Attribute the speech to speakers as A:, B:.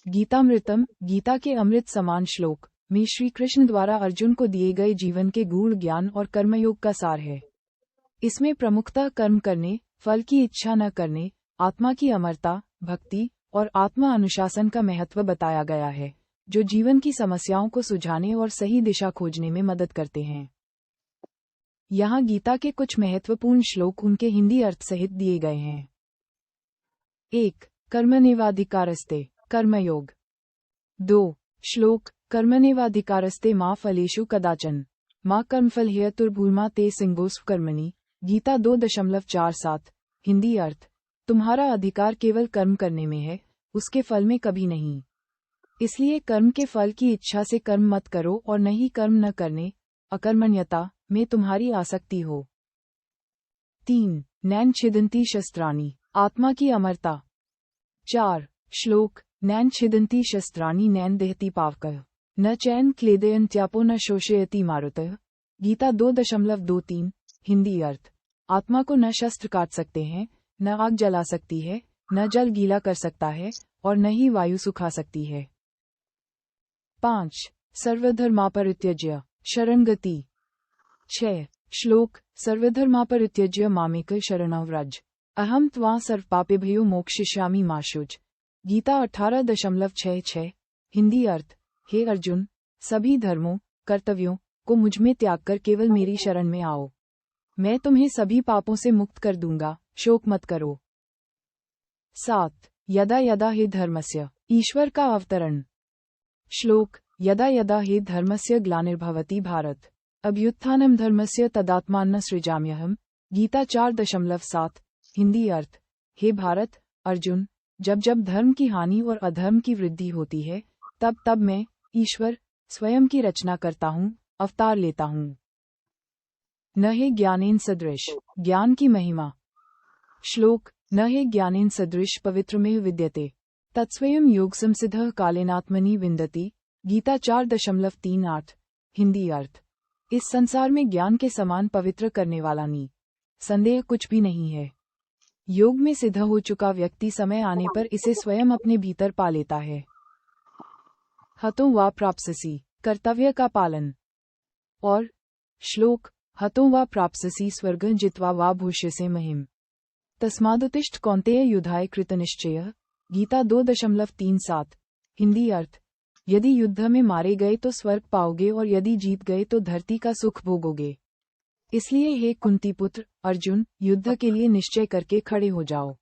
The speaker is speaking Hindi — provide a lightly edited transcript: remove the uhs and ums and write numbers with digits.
A: गीतामृतम, गीता के अमृत समान श्लोक में श्री कृष्ण द्वारा अर्जुन को दिए गए जीवन के गूढ़ ज्ञान और कर्मयोग का सार है। इसमें प्रमुखतः कर्म करने, फल की इच्छा न करने, आत्मा की अमरता, भक्ति और आत्मा अनुशासन का महत्व बताया गया है, जो जीवन की समस्याओं को सुलझाने और सही दिशा खोजने में मदद करते हैं। यहाँ गीता के कुछ महत्वपूर्ण श्लोक उनके हिंदी अर्थ सहित दिए गए हैं। 1. कर्मण्येवाधिकारस्ते, कर्मयोग। 2. श्लोक कर्मण्येवाधिकारस्ते मा फलेषु कदाचन, मा कर्मफल हेतुर्भूर्मा ते सिंगोस्व कर्मणि। गीता 2.47। हिंदी अर्थ, तुम्हारा अधिकार केवल कर्म करने में है, उसके फल में कभी नहीं। इसलिए कर्म के फल की इच्छा से कर्म मत करो और न ही कर्म न करने, अकर्मण्यता में तुम्हारी आसक्ति हो। 3. नैन छिदन्ति शस्त्राणि, आत्मा की अमरता। 4. श्लोक नैन छिदन्ति शस्त्राणि नैन दहति पावकः, न चैन क्लेदयन्त्यापो न शोषयति मारुतः। गीता 2.23। हिंदी अर्थ, आत्मा को न शस्त्र काट सकते हैं, न आग जला सकती है, न जल गीला कर सकता है और न ही वायु सुखा सकती है। 5. सर्वधर्मापरित्यज्य शरणगति। 6. श्लोक सर्वधर्मापरित्यज्य मामेक शरणं व्रज, अहम त्वां सर्वपापेभ्यो मोक्षयिष्यामि मा शुच। गीता 18.66। हिंदी अर्थ, हे अर्जुन, सभी धर्मों, कर्तव्यों को मुझमें त्याग कर केवल मेरी शरण में आओ, मैं तुम्हें सभी पापों से मुक्त कर दूंगा, शोक मत करो। 7. यदा यदा हे धर्मस्य, ईश्वर का अवतरण। श्लोक यदा यदा हे धर्मस्य ग्लानिर्भवति भारत, अभ्युत्थानं धर्मस्य तदात्मानं सृजाम्यहम्। गीता 4.7। हिंदी अर्थ, हे भारत, अर्जुन, जब जब धर्म की हानि और अधर्म की वृद्धि होती है, तब तब मैं, ईश्वर, स्वयं की रचना करता हूँ, अवतार लेता हूँ। न हे ज्ञानेन सदृश, ज्ञान की महिमा। श्लोक न हे ज्ञानेन सदृश पवित्रमेव विद्यते, तत्स्वयं योग संसिद्धः कालेनात्मनि विन्दति। गीता 4.38। हिंदी अर्थ, इस संसार में ज्ञान के समान पवित्र करने वाला नहीं, संदेह कुछ भी नहीं है। योग में सिद्ध हो चुका व्यक्ति समय आने पर इसे स्वयं अपने भीतर पा लेता है। हतो वा प्राप्स्यसि, कर्तव्य का पालन। और श्लोक हतो वा प्राप्स्यसि स्वर्गं जित्वा वा भूष्यसे महिम्, तस्मादुत्तिष्ठ कौन्तेय युद्धाय कृतनिश्चयः। गीता 2.37। हिंदी अर्थ, यदि युद्ध में मारे गए तो स्वर्ग पाओगे और यदि जीत गए तो धरती का सुख भोगोगे। इसलिए हे कुंती पुत्र अर्जुन, युद्ध के लिए निश्चय करके खड़े हो जाओ।